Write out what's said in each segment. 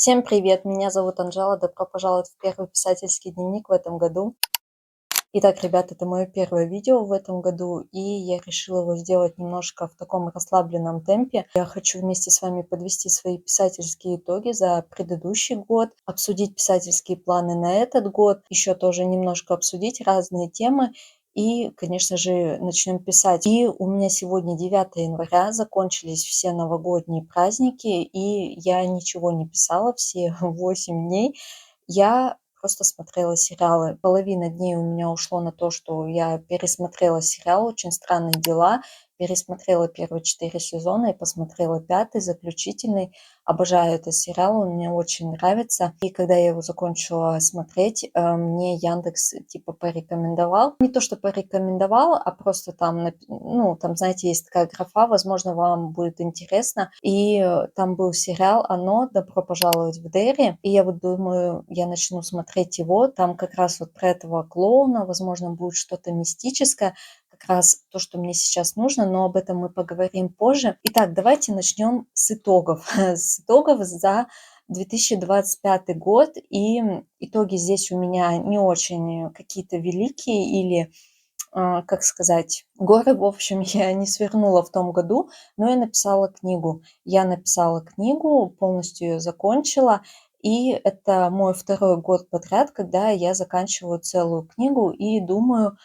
Всем привет, меня зовут Анжела, добро пожаловать в первый писательский дневник в этом году. Итак, ребят, это мое первое видео в этом году, и я решила его сделать немножко в таком расслабленном темпе. Я хочу вместе с вами подвести свои писательские итоги за предыдущий год, обсудить писательские планы на этот год, еще тоже немножко обсудить разные темы. И, конечно же, начнем писать. И у меня сегодня 9 января, закончились все новогодние праздники, и я ничего не писала все 8 дней. Я просто смотрела сериалы. Половина дней у меня ушло на то, что я пересмотрела сериал «Очень странные дела», пересмотрела первые 4 сезона и посмотрела 5-й, заключительный. Обожаю этот сериал, он мне очень нравится. И когда я его закончила смотреть, мне Яндекс типа порекомендовал. Не то, что порекомендовал, а просто там, ну, там, знаете, есть такая графа, возможно, вам будет интересно. И там был сериал «Оно. Добро пожаловать в Дерри». И я вот думаю, я начну смотреть его. Там как раз вот про этого клоуна, возможно, будет что-то мистическое, как раз то, что мне сейчас нужно, но об этом мы поговорим позже. Итак, давайте начнем с итогов. С итогов за 2025 год. И итоги здесь у меня не очень какие-то великие или, как сказать, горы, в общем, я не свернула в том году, но я написала книгу. Я написала книгу, полностью ее закончила, и это мой второй год подряд, когда я заканчиваю целую книгу, и думаю,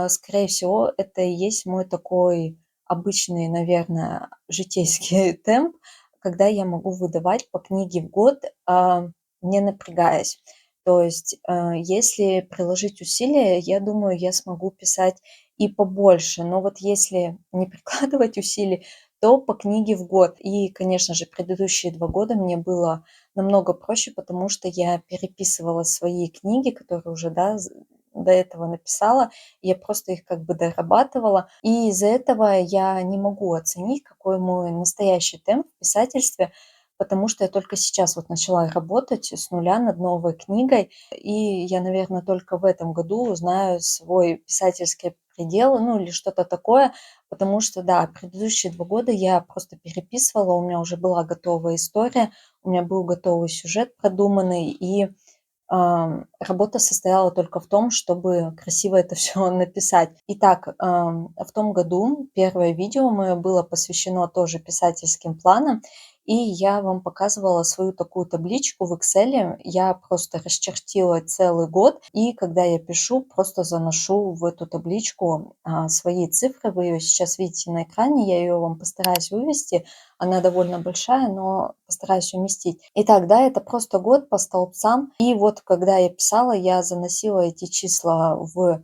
скорее всего, это и есть мой такой обычный, наверное, житейский темп, когда я могу выдавать по книге в год, не напрягаясь. То есть, если приложить усилия, я думаю, я смогу писать и побольше. Но вот если не прикладывать усилий, то по книге в год. И, конечно же, предыдущие 2 года мне было намного проще, потому что я переписывала свои книги, которые уже, да, до этого написала. Я просто их как бы дорабатывала. И из-за этого я не могу оценить, какой мой настоящий темп в писательстве, потому что я только сейчас вот начала работать с нуля над новой книгой, и я, наверное, только в этом году узнаю свой писательский предел, ну или что-то такое, потому что, да, предыдущие 2 года я просто переписывала, у меня уже была готовая история, у меня был готовый сюжет продуманный, и работа состояла только в том, чтобы красиво это все написать. Итак, в том году первое видео мое было посвящено тоже писательским планам, и я вам показывала свою такую табличку в Excel. Я просто расчертила целый год, и когда я пишу, просто заношу в эту табличку, свои цифры. Вы ее сейчас видите на экране, я ее вам постараюсь вывести. Она довольно большая, но постараюсь уместить. Итак, да, это просто год по столбцам. И вот когда я писала, я заносила эти числа в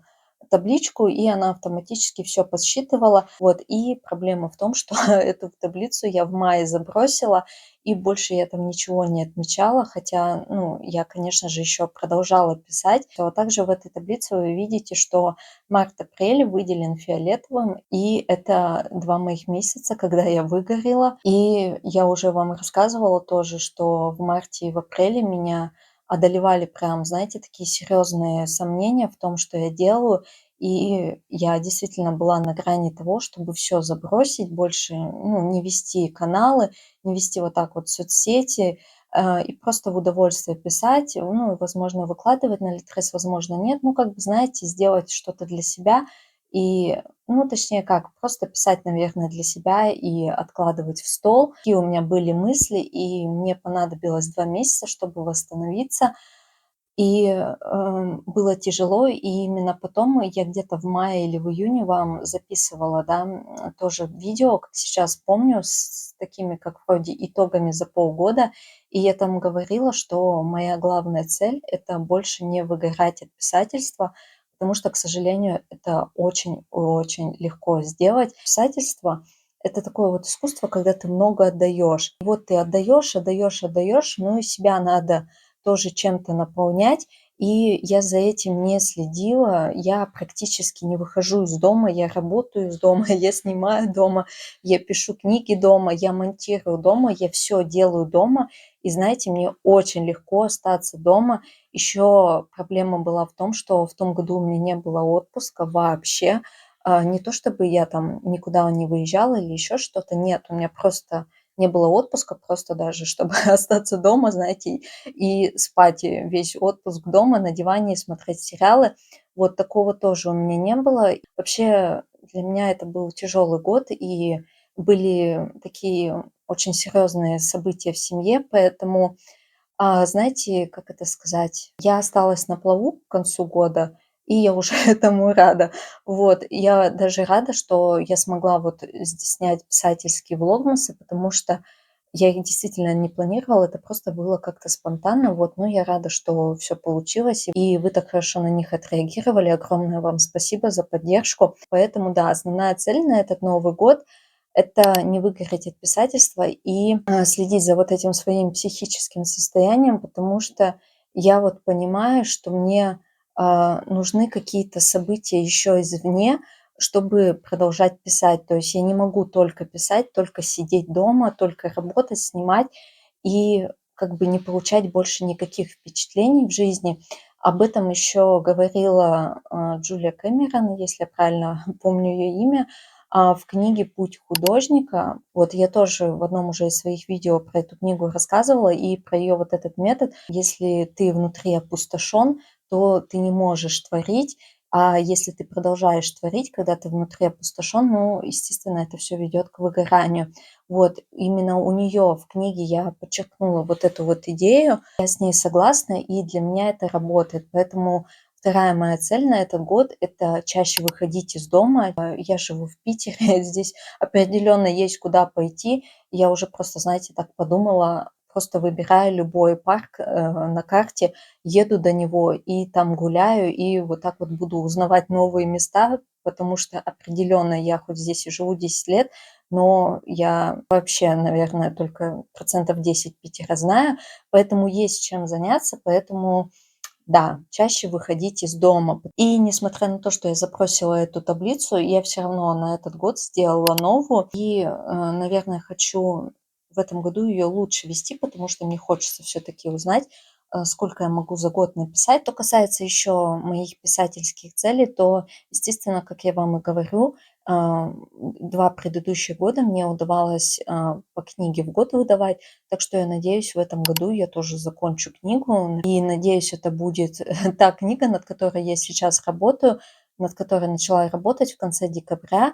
табличку, и она автоматически все подсчитывала. Вот, и проблема в том, что эту таблицу я в мае забросила, и больше я там ничего не отмечала, хотя, ну, я, конечно же, еще продолжала писать. А также в этой таблице вы видите, что март-апрель выделен фиолетовым, и это 2 моих месяца, когда я выгорела. И я уже вам рассказывала тоже, что в марте и в апреле меня одолевали прям, знаете, такие серьезные сомнения в том, что я делаю. И я действительно была на грани того, чтобы все забросить, больше, ну, не вести каналы, не вести вот так вот соцсети, и просто в удовольствие писать, ну, возможно, выкладывать на Литрес, возможно, нет. Ну, как бы, знаете, сделать что-то для себя и, ну, точнее как, просто писать, наверное, для себя и откладывать в стол. Такие у меня были мысли, и мне понадобилось 2 месяца, чтобы восстановиться. И, было тяжело, и именно потом я где-то в мае или в июне вам записывала, да, тоже видео, как сейчас помню, с такими, как вроде итогами за полгода. И я там говорила, что моя главная цель — это больше не выгорать от писательства, потому что, к сожалению, это очень легко сделать. Писательство — это такое вот искусство, когда ты много отдаешь. Вот ты отдаешь, ну и себя надо тоже чем-то наполнять. И я за этим не следила. Я практически не выхожу из дома, я работаю из дома, я снимаю дома, я пишу книги дома, я монтирую дома, я все делаю дома. И знаете, мне очень легко остаться дома. Еще проблема была в том, что в том году у меня не было отпуска вообще. Не то чтобы я там никуда не выезжала или еще что-то, нет, у меня просто не было отпуска, просто даже чтобы остаться дома, знаете, и спать весь отпуск дома на диване и смотреть сериалы. Вот такого тоже у меня не было. Вообще для меня это был тяжелый год, и были такие очень серьезные события в семье, поэтому знаете, как это сказать, я осталась на плаву к концу года, и я уже этому рада. Вот, я даже рада, что я смогла вот снять писательские влогмасы, потому что я их действительно не планировала, это просто было как-то спонтанно. Вот, но я рада, что все получилось, и вы так хорошо на них отреагировали. Огромное вам спасибо за поддержку. Поэтому, да, основная цель на этот Новый год — это не выгореть от писательства и следить за вот этим своим психическим состоянием, потому что я вот понимаю, что мне нужны какие-то события еще извне, чтобы продолжать писать. То есть я не могу только писать, только сидеть дома, только работать, снимать и как бы не получать больше никаких впечатлений в жизни. Об этом еще говорила Джулия Кэмерон, если я правильно помню ее имя, в книге «Путь художника». Вот я тоже в одном уже из своих видео про эту книгу рассказывала и про ее вот этот метод. Если ты внутри опустошен, то ты не можешь творить, а если ты продолжаешь творить, когда ты внутри опустошен, ну, естественно, это все ведет к выгоранию. Вот именно у нее в книге я подчеркнула вот эту вот идею, я с ней согласна, и для меня это работает. Поэтому вторая моя цель на этот год — это чаще выходить из дома. Я живу в Питере, здесь определенно есть куда пойти. Я уже просто, знаете, так подумала, просто выбираю любой парк на карте, еду до него и там гуляю, и вот так вот буду узнавать новые места, потому что определенно я хоть здесь и живу 10 лет, но я вообще, наверное, только процентов 10 Питера знаю, поэтому есть чем заняться, поэтому да, чаще выходить из дома. И несмотря на то, что я забросила эту таблицу, я все равно на этот год сделала новую. И, наверное, хочу в этом году ее лучше вести, потому что мне хочется все-таки узнать, сколько я могу за год написать. Что касается еще моих писательских целей, то, естественно, как я вам и говорю, 2 предыдущих года мне удавалось по книге в год выдавать, так что я надеюсь, в этом году я тоже закончу книгу. И надеюсь, это будет та книга, над которой я сейчас работаю, над которой начала работать в конце декабря.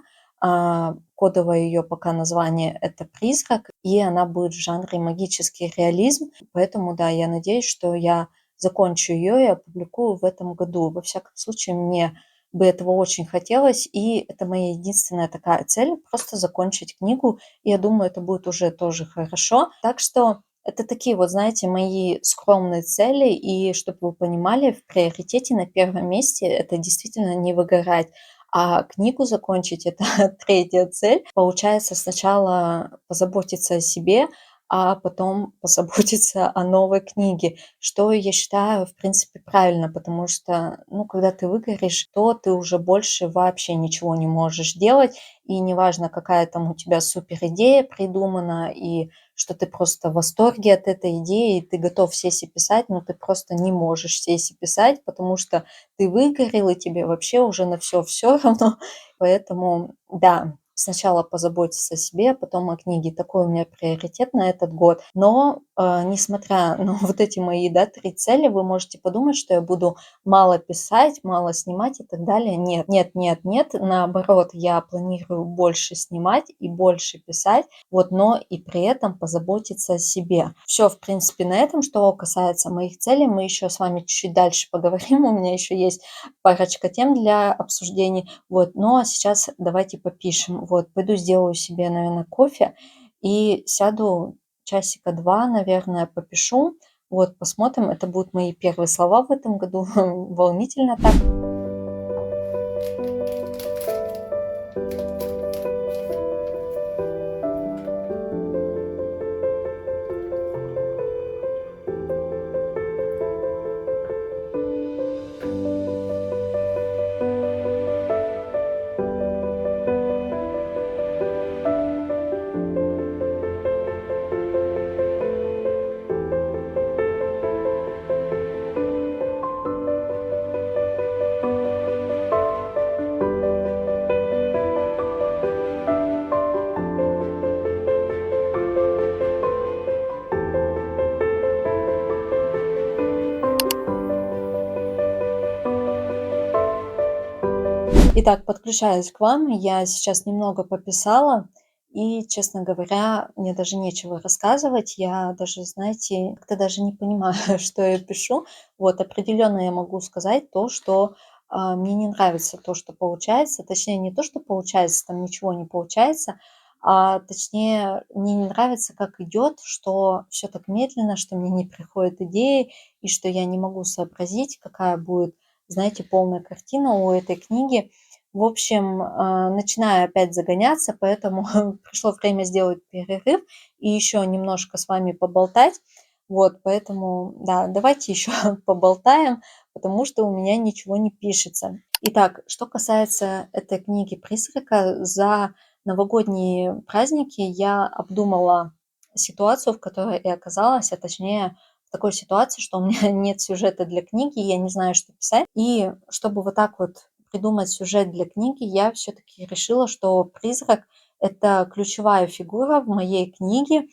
Кодовое ее пока название — это «Призрак», и она будет в жанре магический реализм. Поэтому, да, я надеюсь, что я закончу ее и опубликую в этом году. Во всяком случае, мне бы этого очень хотелось, и это моя единственная такая цель — просто закончить книгу. И я думаю, это будет уже тоже хорошо. Так что это такие вот, знаете, мои скромные цели. И чтобы вы понимали, в приоритете на первом месте это действительно не выгорать. А книгу закончить — это третья цель. Получается, сначала позаботиться о себе, а потом позаботиться о новой книге, что я считаю, в принципе, правильно, потому что, ну, когда ты выгоришь, то ты уже больше вообще ничего не можешь делать, и неважно, какая там у тебя супер идея придумана, и что ты просто в восторге от этой идеи, и ты готов сесть и писать, но ты просто не можешь сесть и писать, потому что ты выгорел, и тебе вообще уже на все равно. Поэтому, да, сначала позаботиться о себе, а потом о книге. Такой у меня приоритет на этот год. Но, несмотря на вот эти мои, да, 3 цели, вы можете подумать, что я буду мало писать, мало снимать и так далее. Нет, нет, нет, нет. Наоборот, я планирую больше снимать и больше писать, вот, но и при этом позаботиться о себе. Все, в принципе, на этом. Что касается моих целей, мы еще с вами чуть-чуть дальше поговорим. У меня еще есть парочка тем для обсуждений. Вот, ну а сейчас давайте попишем. Вот, пойду сделаю себе, наверное, кофе и сяду часика 2, наверное, попишу. Вот, посмотрим. Это будут мои первые слова в этом году. Волнительно так. Итак, подключаюсь к вам. Я сейчас немного пописала, и, честно говоря, мне даже нечего рассказывать. Я даже, знаете, как-то даже не понимаю, что я пишу. Вот, определенно я могу сказать то, что мне не нравится то, что получается. Точнее, не то, что получается, там ничего не получается, а точнее, мне не нравится, как идет, что все так медленно, что мне не приходят идеи, и что я не могу сообразить, какая будет, знаете, полная картина у этой книги. В общем, начинаю опять загоняться, поэтому пришло время сделать перерыв и еще немножко с вами поболтать. Вот, поэтому, да, давайте еще поболтаем, потому что у меня ничего не пишется. Итак, что касается этой книги «Призрака», за новогодние праздники я обдумала ситуацию, в которой я оказалась, а точнее в такой ситуации, что у меня нет сюжета для книги, я не знаю, что писать. И чтобы вот так вот придумать сюжет для книги, я все-таки решила, что призрак – это ключевая фигура в моей книге,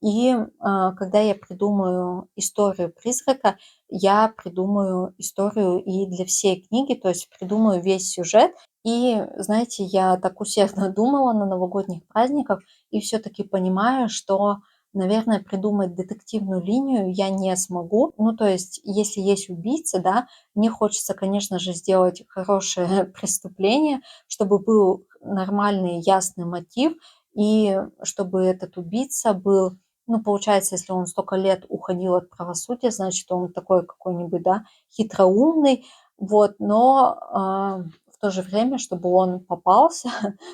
и когда я придумаю историю призрака, я придумаю историю и для всей книги, то есть придумаю весь сюжет. И, знаете, я так усердно думала на новогодних праздниках и все-таки понимаю, что, наверное, придумать детективную линию я не смогу. Ну, то есть, если есть убийца, да, мне хочется, конечно же, сделать хорошее преступление, чтобы был нормальный, ясный мотив, и чтобы этот убийца был, ну, получается, если он столько лет уходил от правосудия, значит, он такой какой-нибудь, да, хитроумный, вот, но в то же время, чтобы он попался.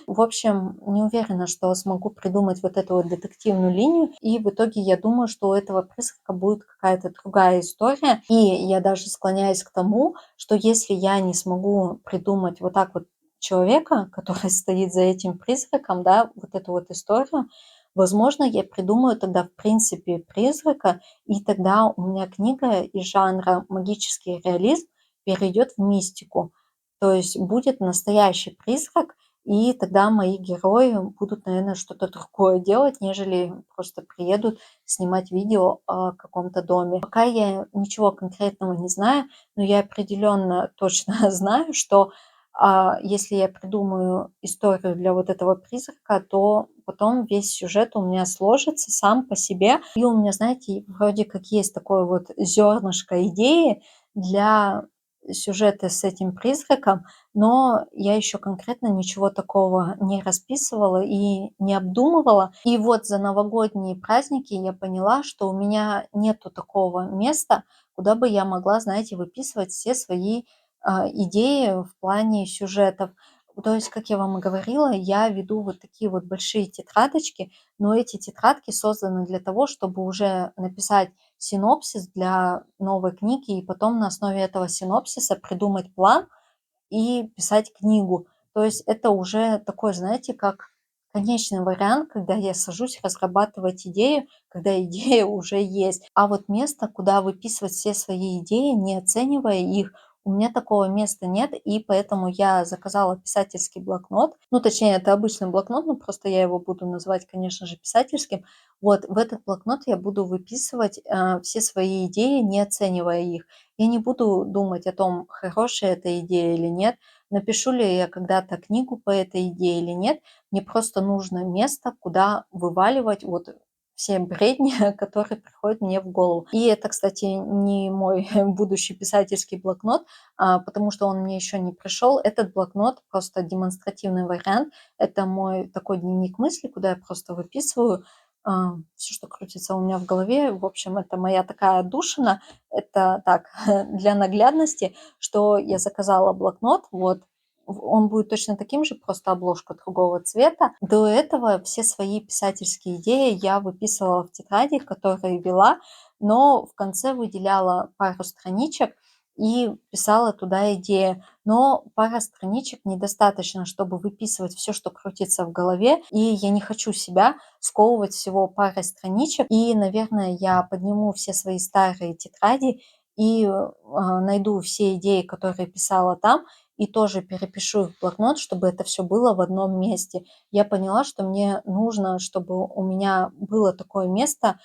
В общем, не уверена, что смогу придумать вот эту вот детективную линию, и в итоге я думаю, что у этого призрака будет какая-то другая история, и я даже склоняюсь к тому, что если я не смогу придумать вот так вот человека, который стоит за этим призраком, да, вот эту вот историю, возможно, я придумаю тогда, в принципе, призрака, и тогда у меня книга из жанра магический реализм перейдет в мистику. То есть будет настоящий призрак, и тогда мои герои будут, наверное, что-то другое делать, нежели просто приедут снимать видео о каком-то доме. Пока я ничего конкретного не знаю, но я определенно точно знаю, что если я придумаю историю для вот этого призрака, то потом весь сюжет у меня сложится сам по себе. И у меня, знаете, вроде как есть такое вот зернышко идеи для сюжета с этим призраком, но я еще конкретно ничего такого не расписывала и не обдумывала. И вот за новогодние праздники я поняла, что у меня нету такого места, куда бы я могла, знаете, выписывать все свои идеи в плане сюжетов. То есть, как я вам и говорила, я веду вот такие вот большие тетрадочки, но эти тетрадки созданы для того, чтобы уже написать синопсис для новой книги и потом на основе этого синопсиса придумать план и писать книгу. То есть это уже такой, знаете, как конечный вариант, когда я сажусь разрабатывать идею, когда идея уже есть. А вот место, куда выписывать все свои идеи, не оценивая их, у меня такого места нет, и поэтому я заказала писательский блокнот. Ну, точнее, это обычный блокнот, но просто я его буду называть, конечно же, писательским. Вот в этот блокнот я буду выписывать все свои идеи, не оценивая их. Я не буду думать о том, хорошая эта идея или нет, напишу ли я когда-то книгу по этой идее или нет. Мне просто нужно место, куда вываливать вот все бредни, которые приходят мне в голову. И это, кстати, не мой будущий писательский блокнот, потому что он мне еще не пришел. Этот блокнот просто демонстративный вариант. Это мой такой дневник мыслей, куда я просто выписываю все, что крутится у меня в голове. В общем, это моя такая отдушина. Это так, для наглядности, что я заказала блокнот, вот, он будет точно таким же, просто обложка другого цвета. До этого все свои писательские идеи я выписывала в тетради, которые вела, но в конце выделяла пару страничек и писала туда идеи. Но пара страничек недостаточно, чтобы выписывать все, что крутится в голове, и я не хочу себя сковывать всего парой страничек. И, наверное, я подниму все свои старые тетради и найду все идеи, которые писала там, и тоже перепишу их в блокнот, чтобы это все было в одном месте. Я поняла, что мне нужно, чтобы у меня было такое место,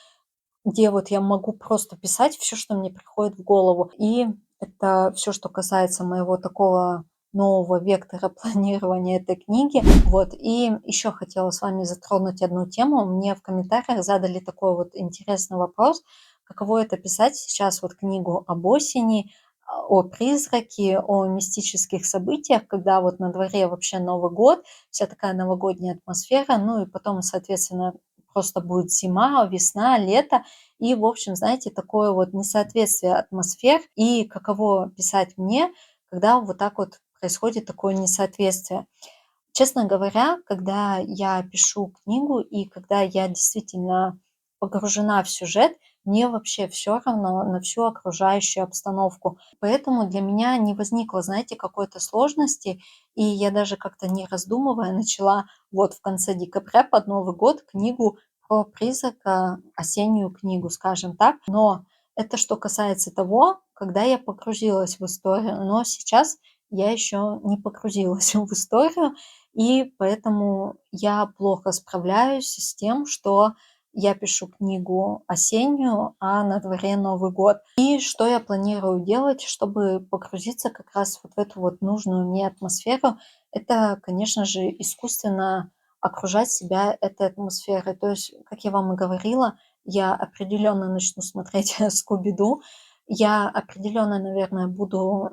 где вот я могу просто писать все, что мне приходит в голову. И это все, что касается моего такого нового вектора планирования этой книги. Вот. И еще хотела с вами затронуть одну тему. Мне в комментариях задали такой вот интересный вопрос: каково это писать сейчас вот книгу об осени, о призраке, о мистических событиях, когда вот на дворе вообще Новый год, вся такая новогодняя атмосфера, ну и потом, соответственно, просто будет зима, весна, лето, и, в общем, знаете, такое вот несоответствие атмосфер, и каково писать мне, когда вот так вот происходит такое несоответствие. Честно говоря, когда я пишу книгу и когда я действительно погружена в сюжет, мне вообще все равно на всю окружающую обстановку. Поэтому для меня не возникло, знаете, какой-то сложности, и я даже как-то не раздумывая начала вот в конце декабря под Новый год книгу про призрака, осеннюю книгу, скажем так. Но это что касается того, когда я погрузилась в историю, но сейчас я еще не погрузилась в историю, и поэтому я плохо справляюсь с тем, что я пишу книгу осеннюю, а на дворе Новый год. И что я планирую делать, чтобы погрузиться как раз вот в эту вот нужную мне атмосферу? Это, конечно же, искусственно окружать себя этой атмосферой. То есть, как я вам и говорила, я определенно начну смотреть Скуби-Ду, я определенно, наверное, буду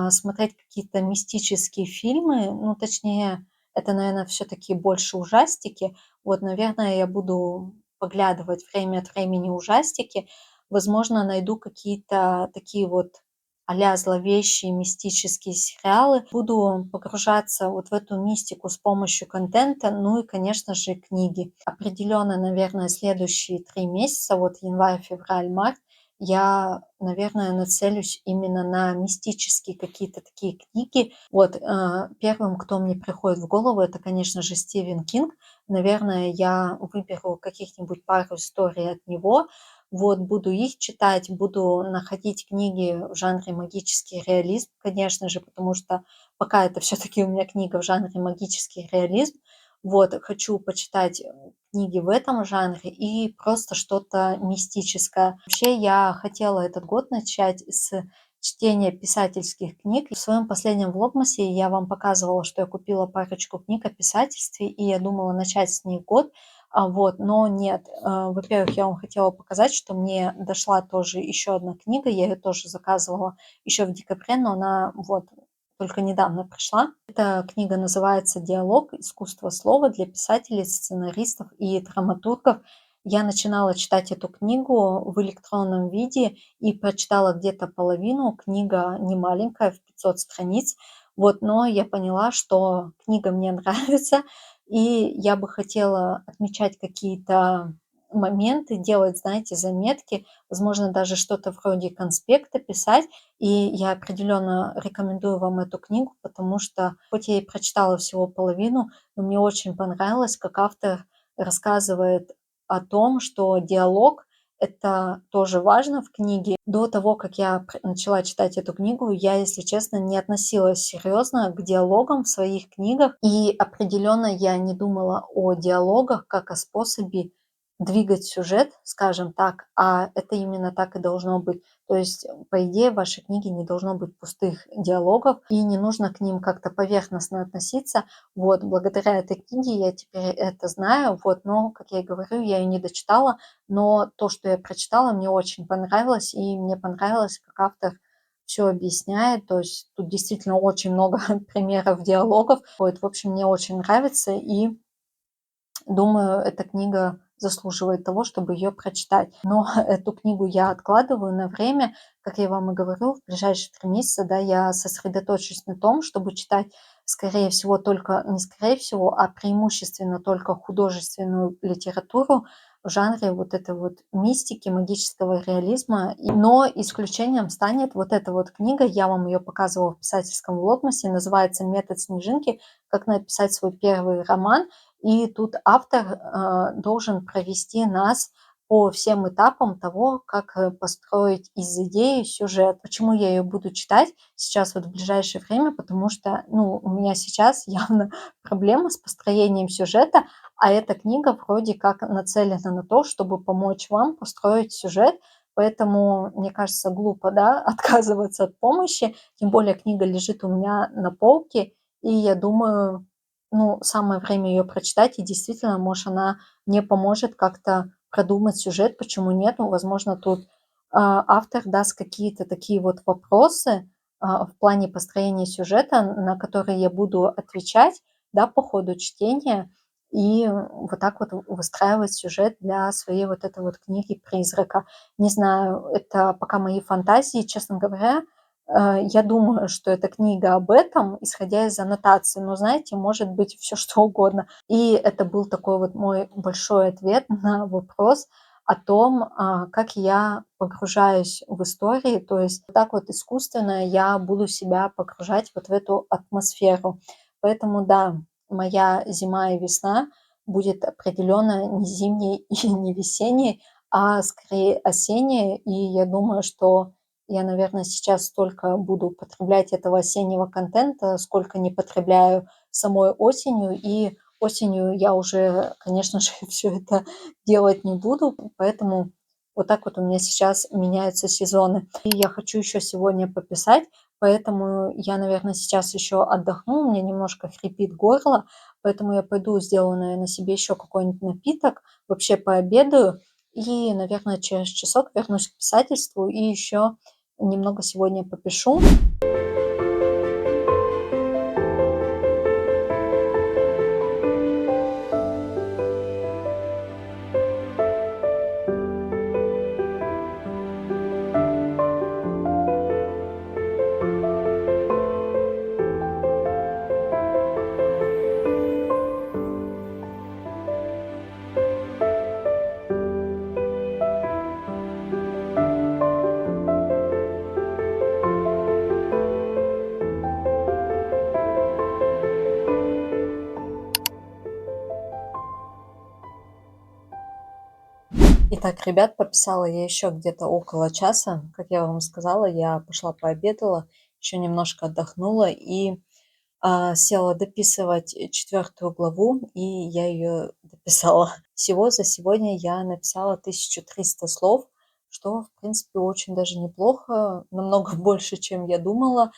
смотреть какие-то мистические фильмы, ну, точнее, это, наверное, все-таки больше ужастики. Вот, наверное, я буду поглядывать время от времени ужастики. Возможно, найду какие-то такие вот а-ля зловещие мистические сериалы. Буду погружаться вот в эту мистику с помощью контента, ну и, конечно же, книги. Определенно, наверное, следующие 3 месяца, вот январь, февраль, март, я, наверное, нацелюсь именно на мистические какие-то такие книги. Вот, первым, кто мне приходит в голову, это, конечно же, Стивен Кинг. Наверное, я выберу каких-нибудь пару историй от него. Вот, буду их читать, буду находить книги в жанре магический реализм, конечно же, потому что пока это все-таки у меня книга в жанре магический реализм. Вот, хочу почитать книги в этом жанре и просто что-то мистическое. Вообще, я хотела этот год начать с чтения писательских книг. В своем последнем влогмасе я вам показывала, что я купила парочку книг о писательстве, и я думала начать с них год. Вот, но нет. Во-первых, я вам хотела показать, что мне дошла тоже еще одна книга, я ее тоже заказывала еще в декабре, но она вот только недавно пришла. Эта книга называется «Диалог. Искусство слова для писателей, сценаристов и драматургов». Я начинала читать эту книгу в электронном виде и прочитала где-то половину. Книга не маленькая, в 500 страниц. Вот, но я поняла, что книга мне нравится, и я бы хотела отмечать какие-то моменты, делать, знаете, заметки, возможно, даже что-то вроде конспекта писать. И я определенно рекомендую вам эту книгу, потому что, хоть я и прочитала всего половину, но мне очень понравилось, как автор рассказывает о том, что диалог — это тоже важно в книге. До того, как я начала читать эту книгу, я, если честно, не относилась серьезно к диалогам в своих книгах. И определенно я не думала о диалогах как о способе двигать сюжет, скажем так, а это именно так и должно быть. То есть, по идее, в вашей книге не должно быть пустых диалогов, и не нужно к ним как-то поверхностно относиться. Вот, благодаря этой книге я теперь это знаю, вот, но, как я и говорю, я ее не дочитала, но то, что я прочитала, мне очень понравилось, и мне понравилось, как автор все объясняет, то есть тут действительно очень много примеров диалогов. Вот, в общем, мне очень нравится, и думаю, эта книга заслуживает того, чтобы ее прочитать. Но эту книгу я откладываю на время. Как я вам и говорю, в ближайшие 3 месяца, да, я сосредоточусь на том, чтобы читать, скорее всего, только, не скорее всего, а преимущественно только художественную литературу в жанре вот этой вот мистики, магического реализма. Но исключением станет вот эта вот книга, я вам ее показывала в писательском влогмасе, называется «Метод снежинки. Как написать свой первый роман». И тут автор должен провести нас по всем этапам того, как построить из идеи сюжет. Почему я ее буду читать сейчас вот в ближайшее время? Потому что, ну, у меня сейчас явно проблема с построением сюжета, а эта книга вроде как нацелена на то, чтобы помочь вам построить сюжет, Поэтому, мне кажется, глупо, да, отказываться от помощи. Тем более книга лежит у меня на полке, и я думаю, ну, самое время ее прочитать. И действительно, может, она мне поможет как-то продумать сюжет, почему нет. Ну, возможно, тут автор даст какие-то такие вот вопросы в плане построения сюжета, на которые я буду отвечать, да, по ходу чтения, и вот так вот выстраивать сюжет для своей вот этой вот книги «Призрака». Не знаю, это пока мои фантазии, честно говоря. Я думаю, что эта книга об этом, исходя из аннотаций, но, знаете, может быть все что угодно. И это был такой вот мой большой ответ на вопрос о том, как я погружаюсь в истории. То есть вот так вот искусственно я буду себя погружать вот в эту атмосферу. Поэтому да, моя зима и весна будет определенно не зимней и не весенней, а скорее осенняя. И я думаю, что я, наверное, сейчас столько буду потреблять этого осеннего контента, сколько не потребляю самой осенью. И осенью я уже, конечно же, все это делать не буду, поэтому вот так вот у меня сейчас меняются сезоны. И я хочу еще сегодня пописать, поэтому я, наверное, сейчас еще отдохну, у меня немножко хрипит горло, поэтому я пойду сделаю, наверное, себе еще какой-нибудь напиток, вообще пообедаю, и, наверное, через часок вернусь к писательству и еще немного сегодня попишу. Итак, ребят, пописала я еще где-то около часа. Как я вам сказала, я пошла пообедала, еще немножко отдохнула и села дописывать 4 главу, и я ее дописала. Всего за сегодня я написала 1300 слов, что, в принципе, очень даже неплохо, намного больше, чем я думала.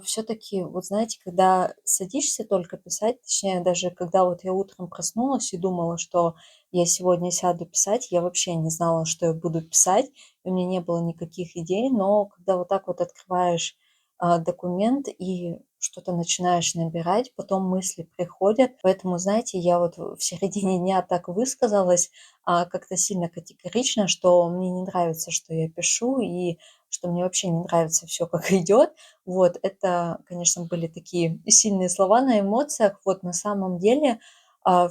Все-таки, вот знаете, когда садишься только писать, точнее, даже когда вот я утром проснулась и думала, что я сегодня сяду писать, я вообще не знала, что я буду писать, у меня не было никаких идей, но когда вот так вот открываешь документ и что-то начинаешь набирать, потом мысли приходят. Поэтому, знаете, я вот в середине дня так высказалась, как-то сильно категорично, что мне не нравится, что я пишу, и что мне вообще не нравится все, как идет. Вот, это, конечно, были такие сильные слова на эмоциях. Вот на самом деле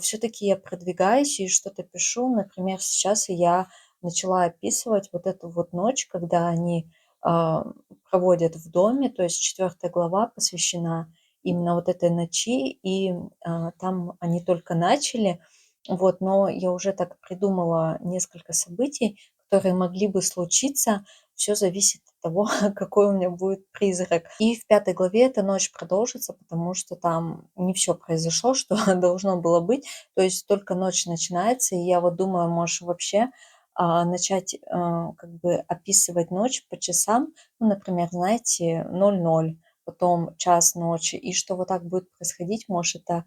все-таки я продвигаюсь и что-то пишу. Например, сейчас я начала описывать вот эту вот ночь, когда они а, проводят в доме. То есть 4 глава посвящена именно вот этой ночи, и там они только начали. Вот, но я уже так придумала несколько событий, которые могли бы случиться. Все зависит от того, какой у меня будет призрак. И в 5 главе эта ночь продолжится, потому что там не все произошло, что должно было быть. То есть только ночь начинается, и я вот думаю, может вообще начать как бы описывать ночь по часам, ну, например, знаете, 00, потом час ночи, и что вот так будет происходить, может, это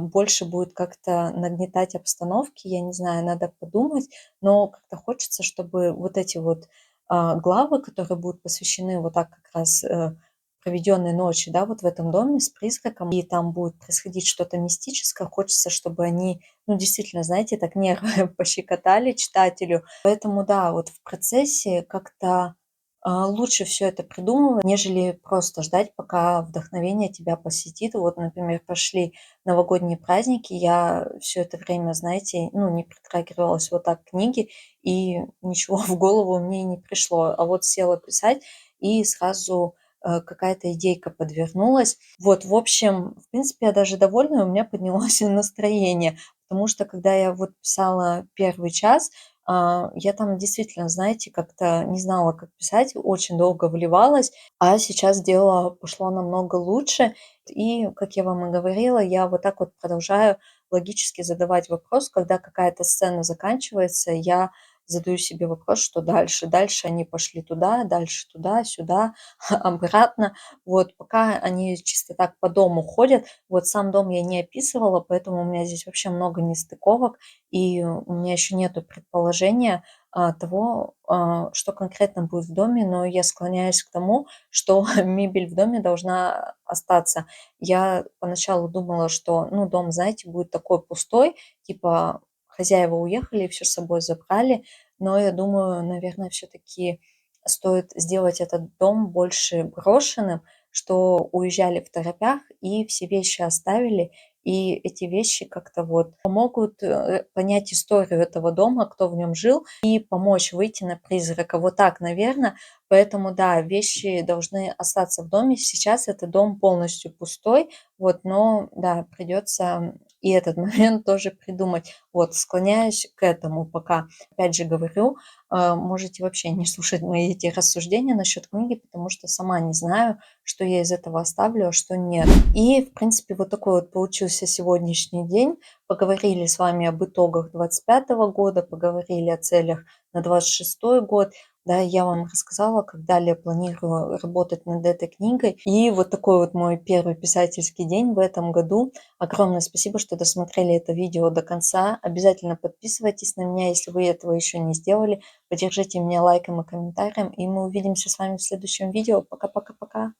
больше будет как-то нагнетать обстановки, я не знаю, надо подумать, но как-то хочется, чтобы вот эти вот главы, которые будут посвящены вот так как раз проведенной ночи, да, вот в этом доме с призраком, и там будет происходить что-то мистическое, хочется, чтобы они, ну, действительно, знаете, так нервы пощекотали читателю. Поэтому да, вот в процессе как-то лучше все это придумывать, нежели просто ждать, пока вдохновение тебя посетит. Вот, например, пошли новогодние праздники, я все это время, знаете, ну, не притрагивалась вот так к книге, и ничего в голову мне не пришло. А вот села писать, и сразу какая-то идейка подвернулась. Вот, в общем, в принципе, я даже довольна, у меня поднялось настроение, потому что когда я вот писала 1 час, я там действительно, знаете, как-то не знала, как писать, очень долго вливалась, а сейчас дело пошло намного лучше. И, как я вам и говорила, я вот так вот продолжаю логически задавать вопрос, когда какая-то сцена заканчивается, я задаю себе вопрос, что дальше. Дальше они пошли туда, дальше туда, сюда, обратно. Вот пока они чисто так по дому ходят. Вот сам дом я не описывала, поэтому у меня здесь вообще много нестыковок, и у меня еще нету предположения того, что конкретно будет в доме, но я склоняюсь к тому, что мебель в доме должна остаться. Я поначалу думала, что, ну, дом, знаете, будет такой пустой, типа хозяева уехали, все с собой забрали, но я думаю, наверное, все-таки стоит сделать этот дом больше брошенным, что уезжали в торопях и все вещи оставили, и эти вещи как-то вот помогут понять историю этого дома, кто в нем жил, и помочь выйти на призрака. Вот так, наверное. Поэтому, да, вещи должны остаться в доме. Сейчас этот дом полностью пустой, вот, но, да, придется и этот момент тоже придумать. Вот, склоняюсь к этому пока. Опять же говорю, можете вообще не слушать мои эти рассуждения насчет книги, потому что сама не знаю, что я из этого оставлю, а что нет. И, в принципе, вот такой вот получился сегодняшний день. Поговорили с вами об итогах 25 года, поговорили о целях на 26 год. Да, я вам рассказала, как далее планирую работать над этой книгой. И вот такой вот мой первый писательский день в этом году. Огромное спасибо, что досмотрели это видео до конца. Обязательно подписывайтесь на меня, если вы этого еще не сделали. Поддержите меня лайком и комментарием. И мы увидимся с вами в следующем видео. Пока-пока-пока.